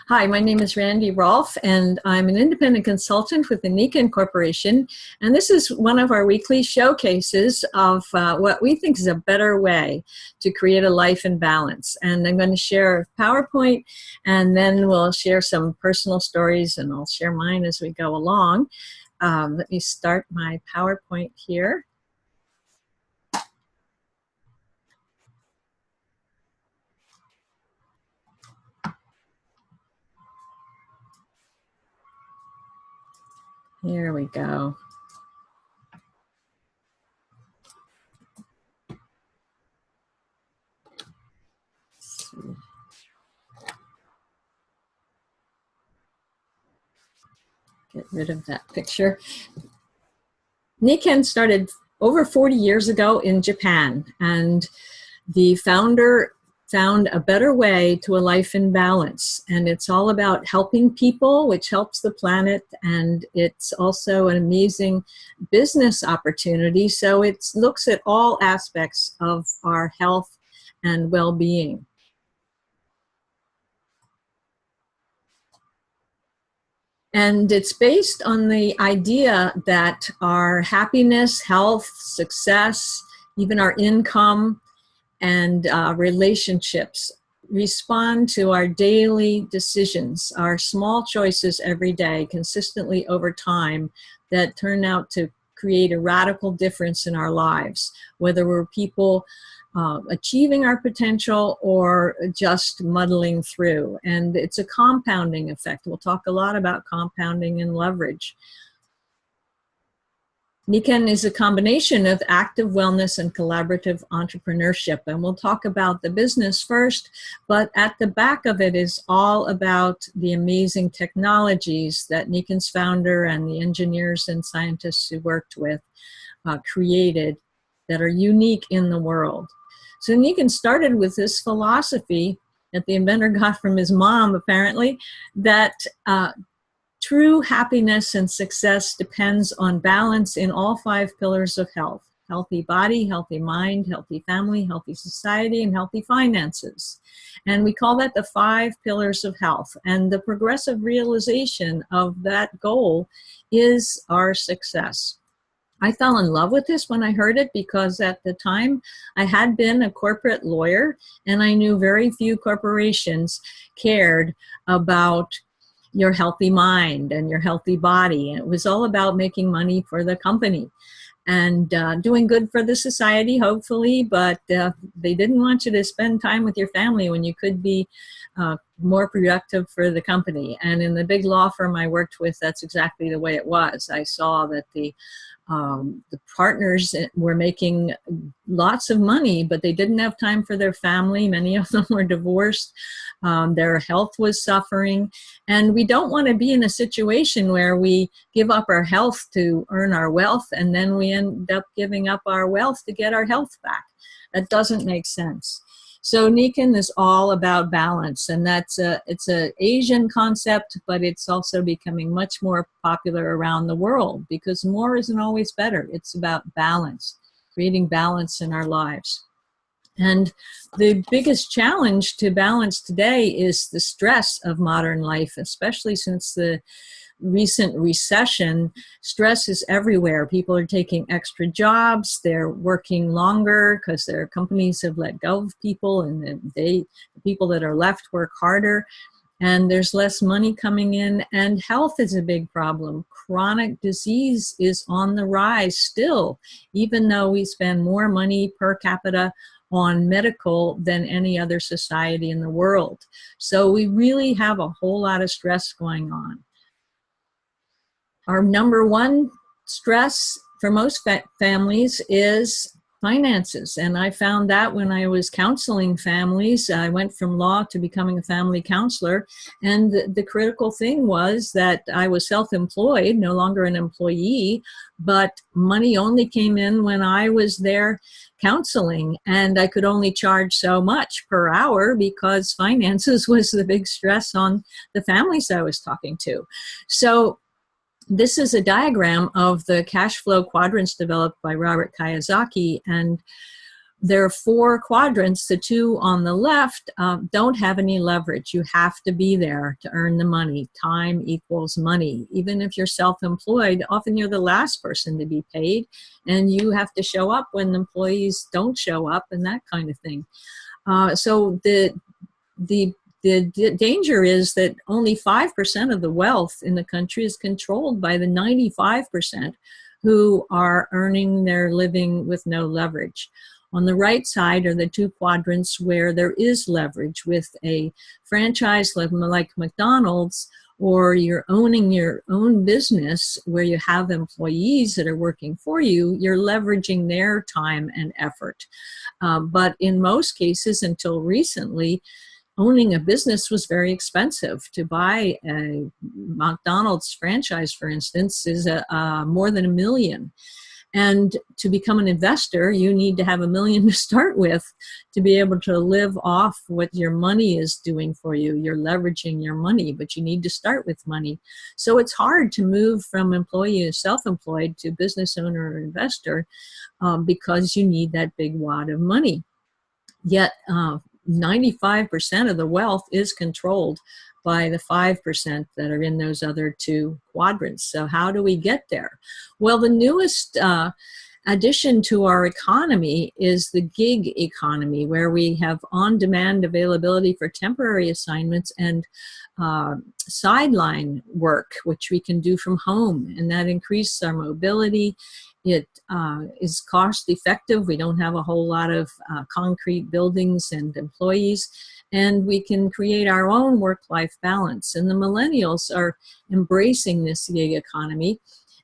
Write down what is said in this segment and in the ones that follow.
Hi, my name is Randy Rolfe, and I'm an independent consultant with the Nikken Corporation. And this is one of our weekly showcases of what we think is a better way to create a life in balance. And I'm going to share a PowerPoint, and then we'll share some personal stories, and I'll share mine as we go along. Let me start my PowerPoint here. Here we go. Get rid of that picture. Nikken started over 40 years ago in Japan, and the founder found a better way to a life in balance. And it's all about helping people, which helps the planet, and it's also an amazing business opportunity. So it looks at all aspects of our health and well-being. And it's based on the idea that our happiness, health, success, even our income, and relationships respond to our daily decisions, our small choices every day, consistently over time, that turn out to create a radical difference in our lives, whether we're people achieving our potential or just muddling through. And it's a compounding effect. We'll talk a lot about compounding and leverage. Nikken is a combination of active wellness and collaborative entrepreneurship. And we'll talk about the business first, but at the back of it is all about the amazing technologies that Nikken's founder and the engineers and scientists who worked with created that are unique in the world. So Nikken started with this philosophy that the inventor got from his mom, apparently, that true happiness and success depends on balance in all 5 pillars of health: healthy body, healthy mind, healthy family, healthy society, and healthy finances. And we call that the 5 pillars of health. And the progressive realization of that goal is our success. I fell in love with this when I heard it because at the time I had been a corporate lawyer, and I knew very few corporations cared about your healthy mind and your healthy body. And it was all about making money for the company and doing good for the society, hopefully, but they didn't want you to spend time with your family when you could be more productive for the company. And in the big law firm I worked with, that's exactly the way it was. I saw that the partners were making lots of money, but they didn't have time for their family. Many of them were divorced. Their health was suffering. And we don't want to be in a situation where we give up our health to earn our wealth, and then we end up giving up our wealth to get our health back. That doesn't make sense. So Nikken is all about balance, and it's an Asian concept, but it's also becoming much more popular around the world because more isn't always better. It's about balance, creating balance in our lives. And the biggest challenge to balance today is the stress of modern life, especially since the recent recession. Stress is everywhere. People are taking extra jobs. They're working longer because their companies have let go of people, and the people that are left work harder. And there's less money coming in, and health is a big problem. Chronic disease is on the rise still, even though we spend more money per capita on medical than any other society in the world. So we really have a whole lot of stress going on. Our number one stress for most families is finances. And I found that when I was counseling families. I went from law to becoming a family counselor. And the critical thing was that I was self-employed, no longer an employee, but money only came in when I was there counseling. And I could only charge so much per hour because finances was the big stress on the families I was talking to. So this is a diagram of the cash flow quadrants developed by Robert Kiyosaki, and there are four quadrants. The two on the left don't have any leverage. You have to be there to earn the money. Time equals money. Even if you're self-employed, often you're the last person to be paid, and you have to show up when employees don't show up and that kind of thing. So the danger is that only 5% of the wealth in the country is controlled by the 95% who are earning their living with no leverage. On the right side are the two quadrants where there is leverage with a franchise like McDonald's, or you're owning your own business where you have employees that are working for you. You're leveraging their time and effort. But in most cases, until recently, owning a business was very expensive. To buy a McDonald's franchise, for instance, is more than $1 million. And to become an investor, you need to have $1 million to start with to be able to live off what your money is doing for you. You're leveraging your money, but you need to start with money. So it's hard to move from employee to self-employed to business owner or investor because you need that big wad of money. Yet 95% of the wealth is controlled by the 5% that are in those other two quadrants. So how do we get there? Well, the newest addition to our economy is the gig economy, where we have on-demand availability for temporary assignments and sideline work, which we can do from home, and that increases our mobility. It is cost effective. We don't have a whole lot of concrete buildings and employees, and we can create our own work-life balance. And the millennials are embracing this gig economy.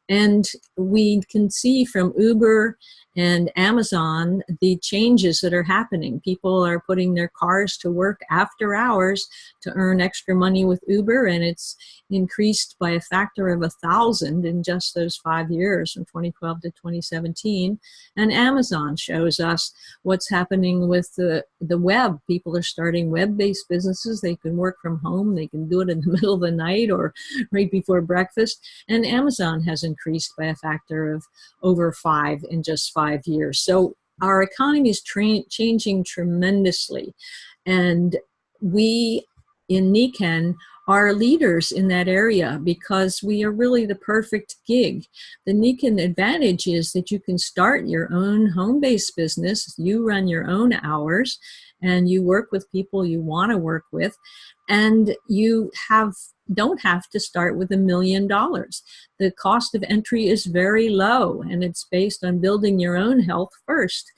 And we can see from Uber and Amazon the changes that are happening. People are putting their cars to work after hours to earn extra money with Uber, and it's increased by a factor of 1,000 in just those 5 years, from 2012 to 2017. And Amazon shows us what's happening with the web. People are starting web-based businesses. They can work from home. They can do it in the middle of the night or right before breakfast. And Amazon has increased by a factor of over 5 in just 5 years. So our economy is changing tremendously. And we in Nikken are leaders in that area because we are really the perfect gig. The Nikken advantage is that you can start your own home-based business, you run your own hours, and you work with people you want to work with, and you don't have to start with $1 million. The cost of entry is very low, and it's based on building your own health first.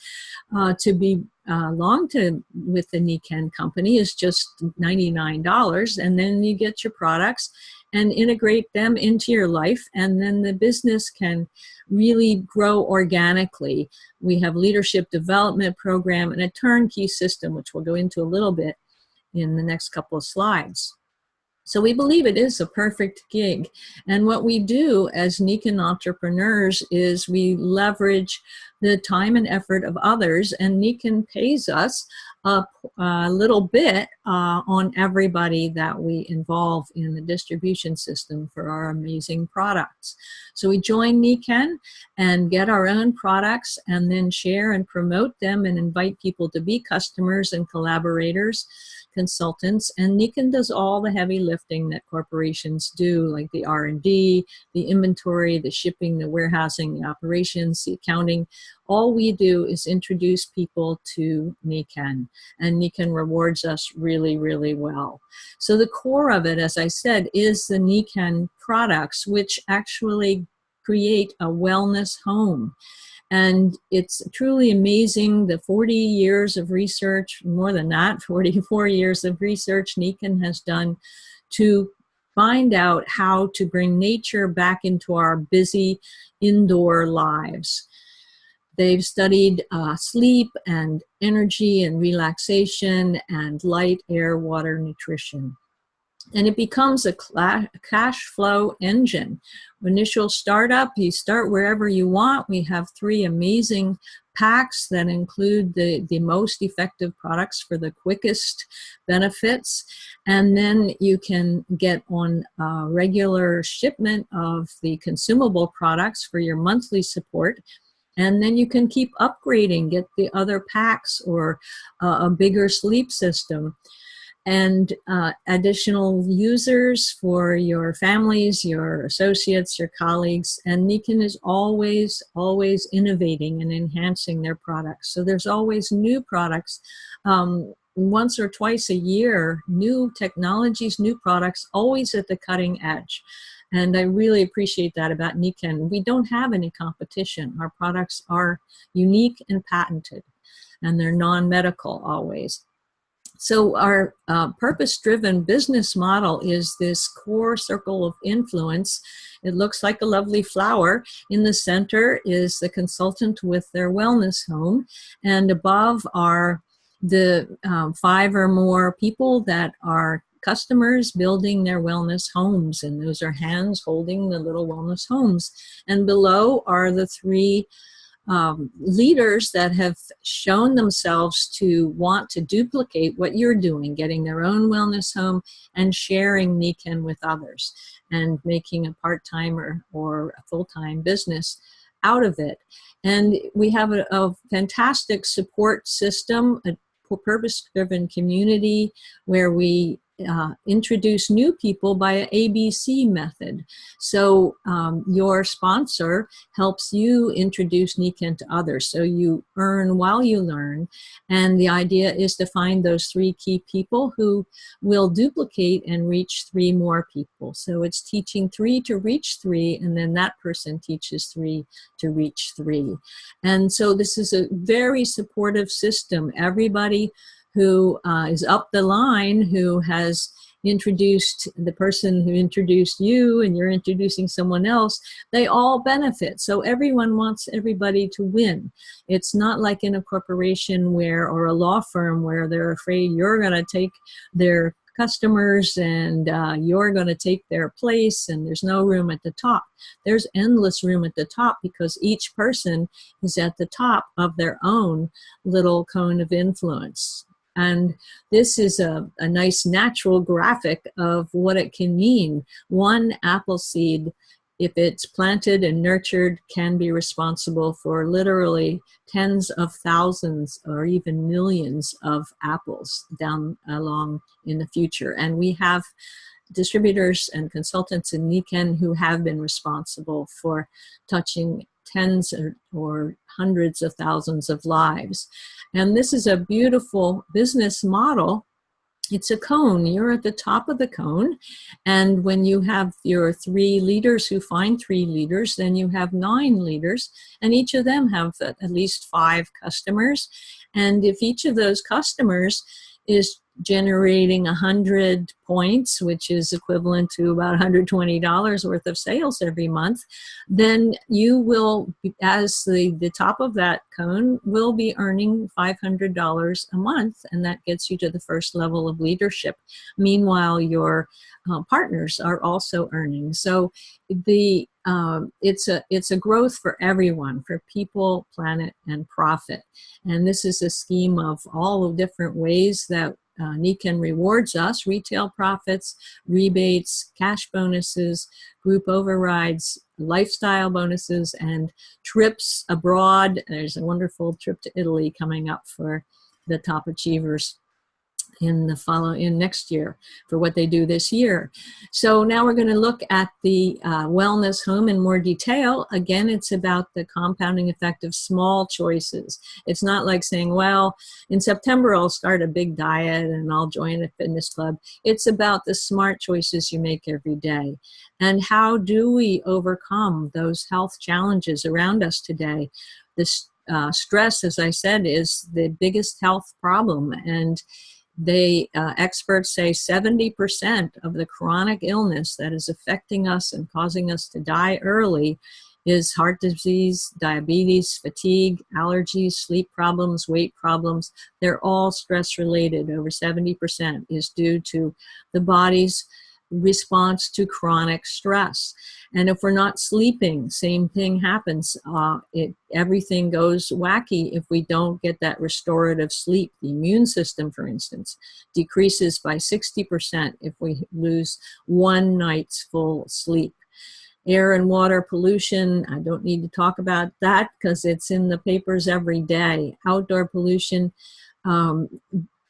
To be with the Nikken company is just $99, and then you get your products and integrate them into your life, and then the business can really grow organically. We have leadership development program and a turnkey system, which we'll go into a little bit in the next couple of slides. So we believe it is a perfect gig. And what we do as Nikken entrepreneurs is we leverage the time and effort of others, and Nikken pays us a little bit on everybody that we involve in the distribution system for our amazing products. So we join Nikken and get our own products and then share and promote them and invite people to be customers and collaborators, consultants, and Nikken does all the heavy lifting that corporations do, like the R&D, the inventory, the shipping, the warehousing, the operations, the accounting. All we do is introduce people to Nikken, and Nikken rewards us really, really well. So the core of it, as I said, is the Nikken products, which actually create a wellness home. And it's truly amazing, the 40 years of research, more than that, 44 years of research Nikken has done to find out how to bring nature back into our busy indoor lives. They've studied sleep and energy and relaxation and light, air, water, nutrition. And it becomes a cash flow engine. Initial startup, you start wherever you want. We have 3 amazing packs that include the most effective products for the quickest benefits. And then you can get on regular shipment of the consumable products for your monthly support. And then you can keep upgrading, get the other packs or a bigger sleep system, and additional users for your families, your associates, your colleagues. And Nikken is always, always innovating and enhancing their products. So there's always new products. Once or twice a year, new technologies, new products, always at the cutting edge. And I really appreciate that about Nikken. We don't have any competition. Our products are unique and patented, and they're non-medical always. So our purpose-driven business model is this core circle of influence. It looks like a lovely flower. In the center is the consultant with their wellness home, and above are the 5 or more people that are customers building their wellness homes, and those are hands holding the little wellness homes. And below are the 3 leaders that have shown themselves to want to duplicate what you're doing, getting their own wellness home and sharing Nikken with others and making a part-time or a full-time business out of it. And we have a fantastic support system, a purpose-driven community where we introduce new people by an ABC method. So your sponsor helps you introduce Nikken to others. So you earn while you learn. And the idea is to find those 3 key people who will duplicate and reach 3 more people. So it's teaching 3 to reach 3, and then that person teaches 3 to reach 3. And so this is a very supportive system. Everybody who is up the line, who has introduced the person who introduced you, and you're introducing someone else, they all benefit. So everyone wants everybody to win. It's not like in a corporation where, or a law firm, where they're afraid you're going to take their customers and you're going to take their place, and there's no room at the top. There's endless room at the top because each person is at the top of their own little cone of influence. And this is a nice natural graphic of what it can mean. One apple seed, if it's planted and nurtured, can be responsible for literally tens of thousands or even millions of apples down along in the future. And we have distributors and consultants in Nikken who have been responsible for touching tens or hundreds of thousands of lives. And this is a beautiful business model. It's a cone. You're at the top of the cone. And when you have your 3 leaders who find 3 leaders, then you have 9 leaders, and each of them have at least 5 customers. And if each of those customers is generating 100 points, which is equivalent to about $120 worth of sales every month, then you will, as the top of that cone, will be earning $500 a month, and that gets you to the first level of leadership. Meanwhile, your partners are also earning. So it's a growth for everyone, for people, planet, and profit. And this is a scheme of all the different ways that Nikken rewards us: retail profits, rebates, cash bonuses, group overrides, lifestyle bonuses, and trips abroad. There's a wonderful trip to Italy coming up for the top achievers in next year for what they do this year. So now we're going to look at the wellness home in more detail. Again, it's about the compounding effect of small choices. It's not like saying, well, in September I'll start a big diet and I'll join a fitness club. It's about the smart choices you make every day. And how do we overcome those health challenges around us today? This stress, as I said, is the biggest health problem, and experts say 70% of the chronic illness that is affecting us and causing us to die early is heart disease, diabetes, fatigue, allergies, sleep problems, weight problems. They're all stress related. Over 70% is due to the body's response to chronic stress. And if we're not sleeping, same thing happens. Everything goes wacky if we don't get that restorative sleep. The immune system, for instance, decreases by 60% if we lose one night's full sleep. Air and water pollution, I don't need to talk about that because it's in the papers every day. Outdoor pollution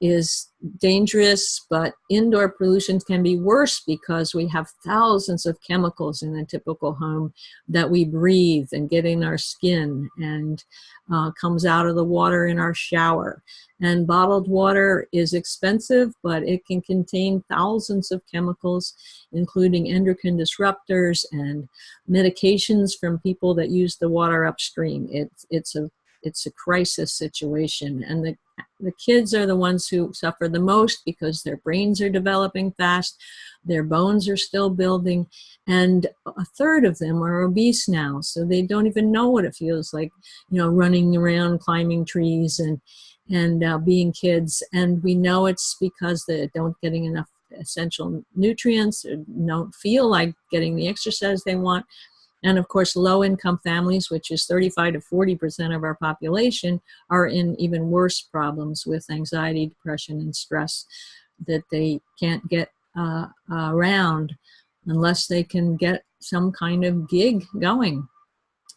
is dangerous, but indoor pollution can be worse because we have thousands of chemicals in a typical home that we breathe and get in our skin and comes out of the water in our shower. And bottled water is expensive, but it can contain thousands of chemicals, including endocrine disruptors and medications from people that use the water upstream. It's a crisis situation, and the kids are the ones who suffer the most because their brains are developing fast, their bones are still building, and a third of them are obese now, so they don't even know what it feels like, running around, climbing trees, and being kids. And we know it's because they don't getting enough essential nutrients, or don't feel like getting the exercise they want. And of course, low-income families, which is 35 to 40% of our population, are in even worse problems with anxiety, depression, and stress that they can't get around unless they can get some kind of gig going.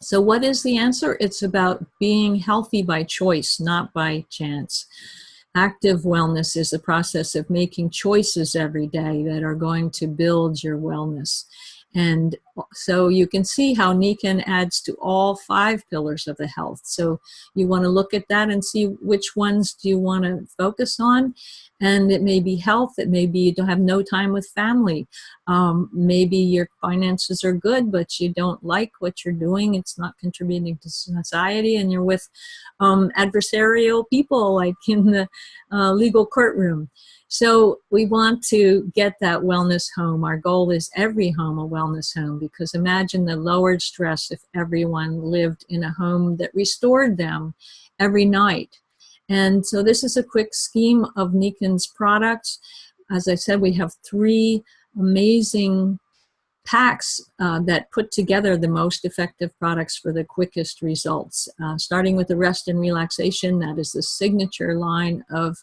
So what is the answer? It's about being healthy by choice, not by chance. Active wellness is the process of making choices every day that are going to build your wellness. And so you can see how Nikken adds to all 5 pillars of the health. So you want to look at that and see which ones do you want to focus on. And it may be health. It may be you don't have no time with family. Maybe your finances are good, but you don't like what you're doing. It's not contributing to society, and you're with adversarial people, like in the legal courtroom. So we want to get that wellness home. Our goal is every home a wellness home, because imagine the lowered stress if everyone lived in a home that restored them every night. And so this is a quick scheme of Nikken's products. As I said, we have 3 amazing packs that put together the most effective products for the quickest results. Starting with the rest and relaxation, that is the signature line of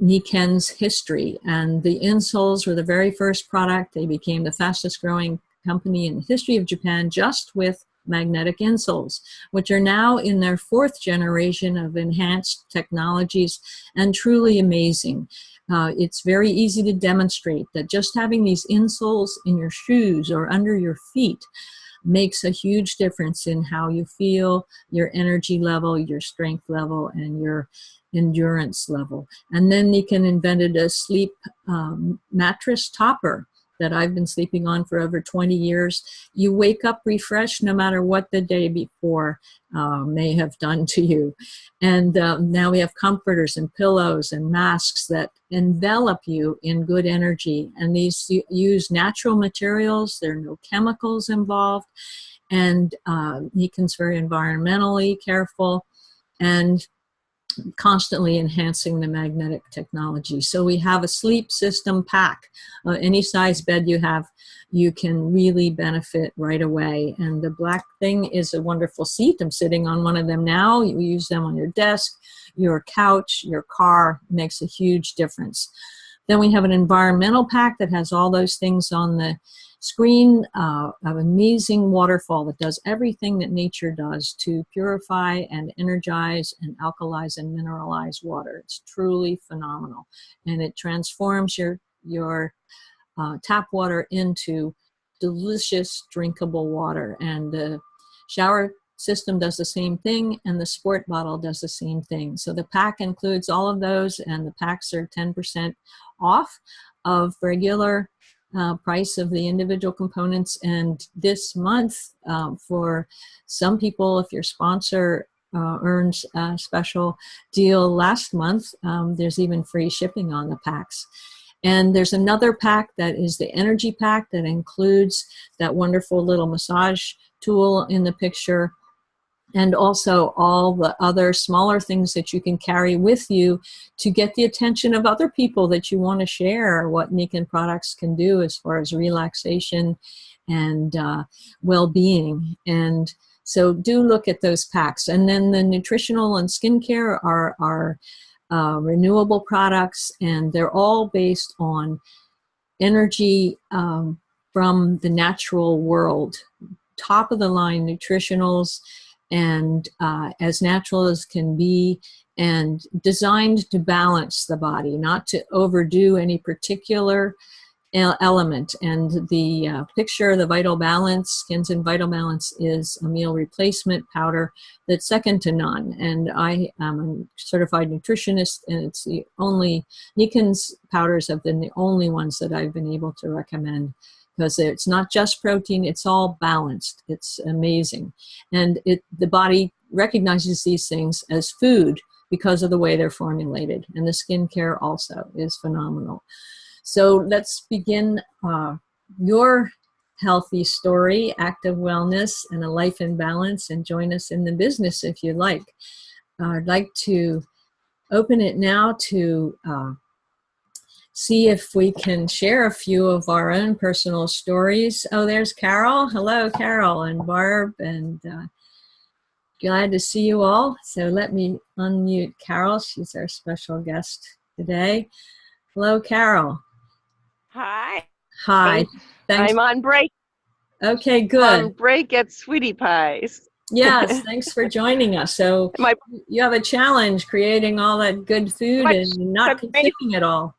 Nikken's history. And the insoles were the very first product. They became the fastest growing company in the history of Japan just with magnetic insoles, which are now in their 4th generation of enhanced technologies and truly amazing. It's very easy to demonstrate that just having these insoles in your shoes or under your feet makes a huge difference in how you feel, your energy level, your strength level, and your endurance level. And then Nikken invented a sleep mattress topper that I've been sleeping on for over 20 years. You wake up refreshed no matter what the day before may have done to you. And now we have comforters and pillows and masks that envelop you in good energy. And these use natural materials. There are no chemicals involved. And Nikken's very environmentally careful and constantly enhancing the magnetic technology. So we have a sleep system pack. Any size bed you have, you can really benefit right away. And the black thing is a wonderful seat. I'm sitting on one of them now. You use them on your desk, your couch, your car. It makes a huge difference. Then we have an environmental pack that has all those things on the screen, an amazing waterfall that does everything that nature does to purify and energize and alkalize and mineralize water. It's truly phenomenal. And it transforms your tap water into delicious drinkable water. And the shower system does the same thing, and the sport bottle does the same thing. So the pack includes all of those, and the packs are 10% off of regular price of the individual components. And this month, for some people, if your sponsor earns a special deal last month, there's even free shipping on the packs. And there's another pack that is the energy pack that includes that wonderful little massage tool in the picture, and also all the other smaller things that you can carry with you to get the attention of other people that you want to share what Nikken products can do as far as relaxation and well-being. And so do look at those packs. And then the nutritional and skincare are renewable products, and they're all based on energy from the natural world, top of the line nutritionals, and as natural as can be, and designed to balance the body, not to overdo any particular element. And the picture, the Vital Balance, Skins and Vital Balance, is a meal replacement powder that's second to none. And I am a certified nutritionist, and it's the only, Nikken's powders have been the only ones that I've been able to recommend, because it's not just protein, it's all balanced. It's amazing. And the body recognizes these things as food because of the way they're formulated. And the skincare also is phenomenal. So let's begin your healthy story, active wellness, and a life in balance, and join us in the business if you like. I'd like to open it now to see if we can share a few of our own personal stories. Oh, there's Carol. Hello, Carol and Barb, and glad to see you all. So let me unmute Carol. She's our special guest today. Hello, Carol. Hi. Hi. Thanks. I'm on break. Okay, good. On break at Sweetie Pies. Yes, thanks for joining us. So you have a challenge creating all that good food and not consuming it all.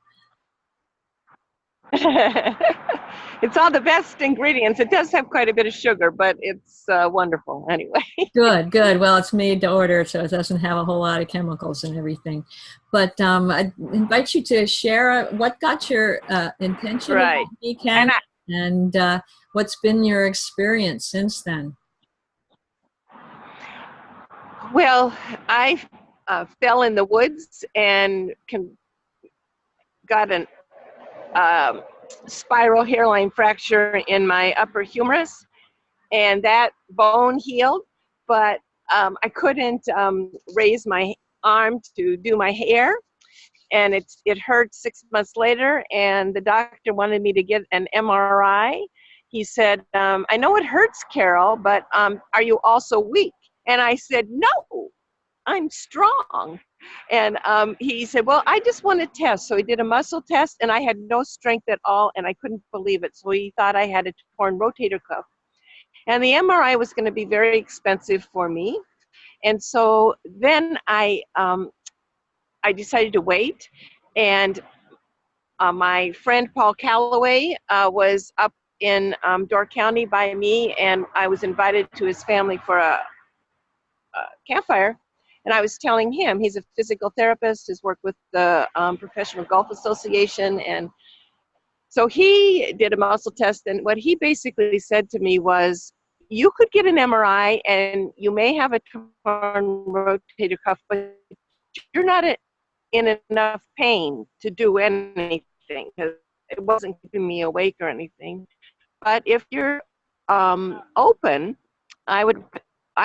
It's all the best ingredients. It does have quite a bit of sugar, but it's wonderful anyway. Good, good. Well, it's made to order, so it doesn't have a whole lot of chemicals and everything. But I invite you to share what got your intention Right. about Nikken, and what's been your experience since then. Well, I fell in the woods and got an spiral hairline fracture in my upper humerus, and that bone healed, but I couldn't raise my arm to do my hair, and it hurt 6 months later, and the doctor wanted me to get an MRI. He said, I know it hurts, Carol, but are you also weak? And I said, no, I'm strong. And he said, well, I just want to test. So he did a muscle test, and I had no strength at all, and I couldn't believe it. So he thought I had a torn rotator cuff. And the MRI was going to be very expensive for me. And so then I decided to wait. And my friend Paul Calloway was up in Door County by me, and I was invited to his family for a campfire. And I was telling him, he's a physical therapist, has worked with the Professional Golf Association. And so he did a muscle test. And what he basically said to me was, you could get an MRI and you may have a torn rotator cuff, but you're not in enough pain to do anything, because it wasn't keeping me awake or anything. But if you're open, I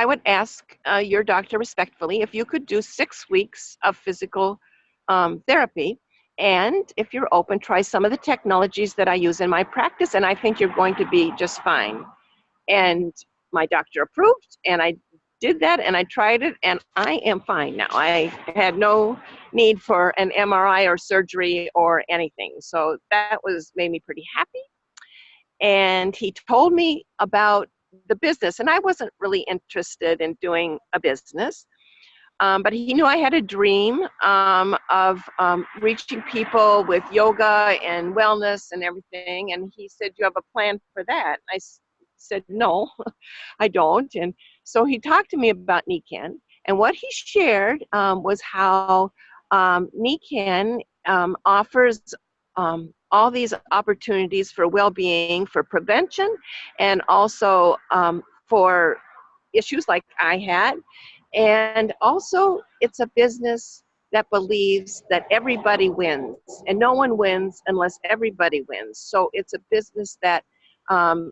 would ask your doctor respectfully if you could do 6 weeks of physical therapy. And if you're open, try some of the technologies that I use in my practice, and I think you're going to be just fine. And my doctor approved, and I did that, and I tried it, and I am fine now. I had no need for an MRI or surgery or anything. So that made me pretty happy. And he told me about the business, and I wasn't really interested in doing a business, but he knew I had a dream of reaching people with yoga and wellness and everything, and he said, you have a plan for that? I said, no, I don't. And so he talked to me about Nikken, and what he shared was how Nikken offers all these opportunities for well-being, for prevention, and also for issues like I had. And also, it's a business that believes that everybody wins, and no one wins unless everybody wins. So it's a business that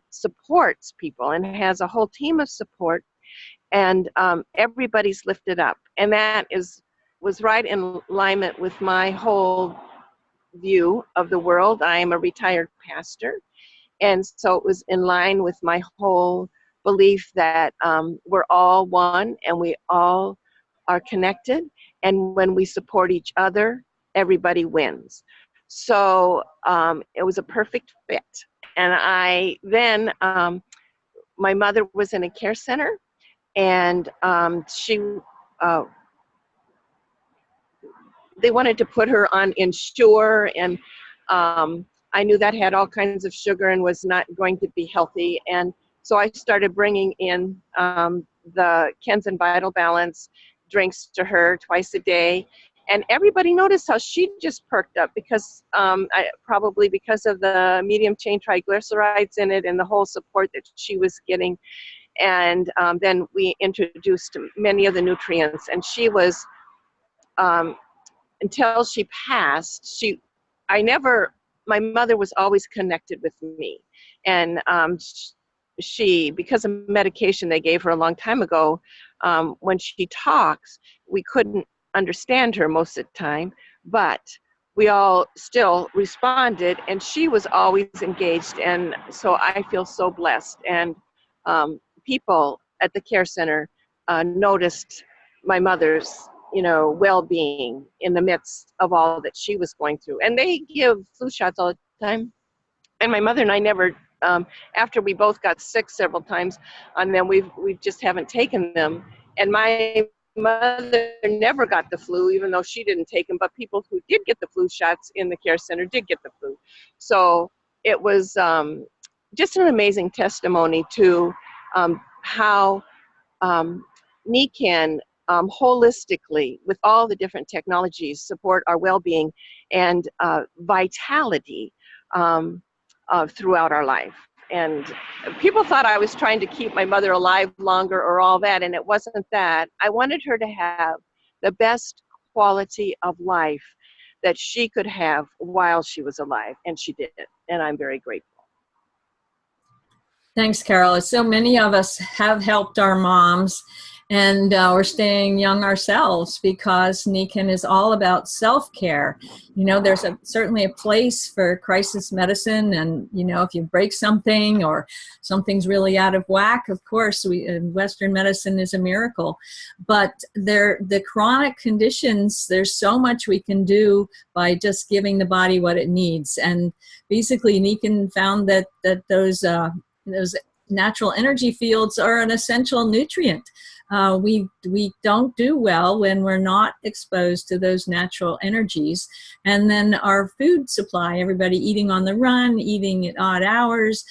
supports people and has a whole team of support, and everybody's lifted up. And that was right in alignment with my whole view of the world. I am a retired pastor, and so it was in line with my whole belief that we're all one and we all are connected, and when we support each other, everybody wins. So it was a perfect fit, And I then, my mother was in a care center, and uh, they wanted to put her on Ensure, and I knew that had all kinds of sugar and was not going to be healthy. And so I started bringing in the Kenzen Vital Balance drinks to her twice a day. And everybody noticed how she just perked up because probably because of the medium chain triglycerides in it and the whole support that she was getting. And then we introduced many of the nutrients, and she was, until she passed, my mother was always connected with me. And she, because of medication they gave her a long time ago, when she talks, we couldn't understand her most of the time, but we all still responded, and she was always engaged. And so I feel so blessed. And people at the care center noticed my mother's well-being in the midst of all that she was going through. And they give flu shots all the time. And my mother and I never, after we both got sick several times on them, we just haven't taken them. And my mother never got the flu, even though she didn't take them. But people who did get the flu shots in the care center did get the flu. So it was just an amazing testimony to how Nikken holistically, with all the different technologies, support our well-being and vitality throughout our life. And people thought I was trying to keep my mother alive longer or all that, and it wasn't that. I wanted her to have the best quality of life that she could have while she was alive, and she did, and I'm very grateful. Thanks, Carol. So many of us have helped our moms, and we're staying young ourselves because Nikken is all about self-care. There's certainly a place for crisis medicine, and if you break something or something's really out of whack, of course, Western medicine is a miracle. But the chronic conditions, there's so much we can do by just giving the body what it needs. And basically, Nikken found that those natural energy fields are an essential nutrient. We don't do well when we're not exposed to those natural energies. And then our food supply, everybody eating on the run, eating at odd hours,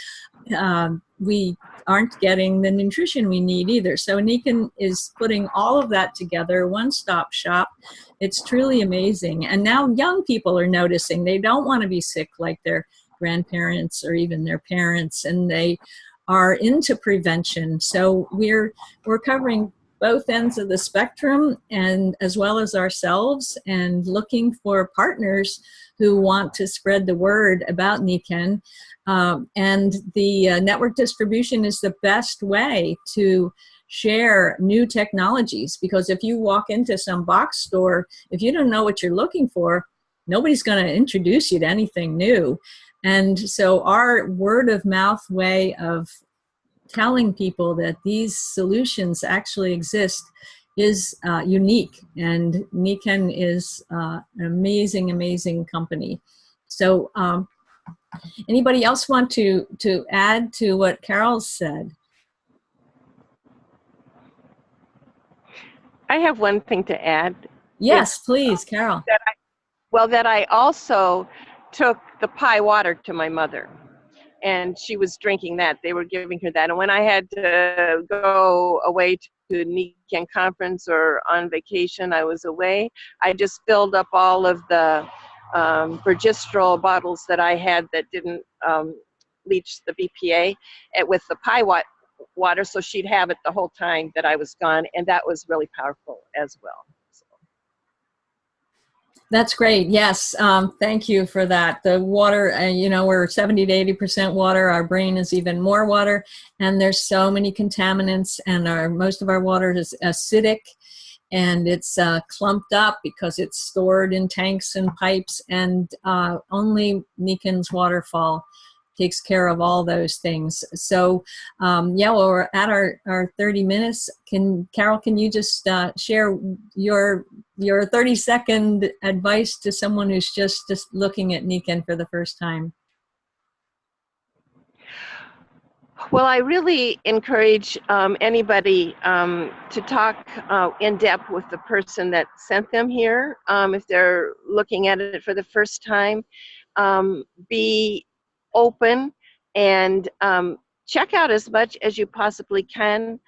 we aren't getting the nutrition we need either. So Nikken is putting all of that together, one-stop shop. It's truly amazing. And now young people are noticing they don't want to be sick like their grandparents or even their parents, and they are into prevention. So we're covering both ends of the spectrum, and as well as ourselves, and looking for partners who want to spread the word about Nikken. And the network distribution is the best way to share new technologies, because if you walk into some box store, if you don't know what you're looking for, nobody's going to introduce you to anything new. And so our word of mouth way of telling people that these solutions actually exist is unique. And Nikken is an amazing, amazing company. So anybody else want to add to what Carol said? I have one thing to add. Yes, please, Carol. That I also took the pie water to my mother, and she was drinking that. They were giving her that. And when I had to go away to Nikken conference or on vacation, I was away, I just filled up all of the Virgistrol bottles that I had that didn't leach the BPA with the pie water, so she'd have it the whole time that I was gone. And that was really powerful as well. That's great. Yes. Thank you for that. The water, we're 70 to 80% water. Our brain is even more water. And there's so many contaminants, and most of our water is acidic, and it's clumped up because it's stored in tanks and pipes, and only Nikken's waterfall takes care of all those things. So we're at our 30 minutes. Carol, can you just share your 30-second advice to someone who's just looking at Nikken for the first time? Well, I really encourage anybody to talk in depth with the person that sent them here. If they're looking at it for the first time, be open and check out as much as you possibly can.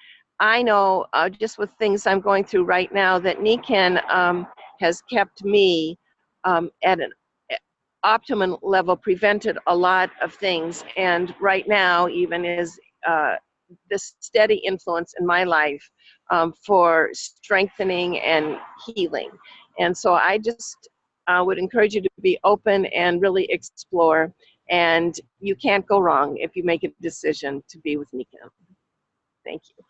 I know just with things I'm going through right now that Nikken has kept me at an optimum level, prevented a lot of things, and right now even is this steady influence in my life for strengthening and healing. And so I just would encourage you to be open and really explore, and you can't go wrong if you make a decision to be with Nikken. Thank you.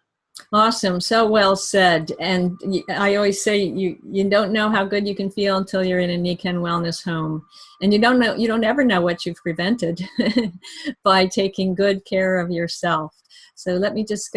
Awesome. So well said. And I always say you don't know how good you can feel until you're in a Nikken wellness home. And you don't ever know what you've prevented by taking good care of yourself. So let me just go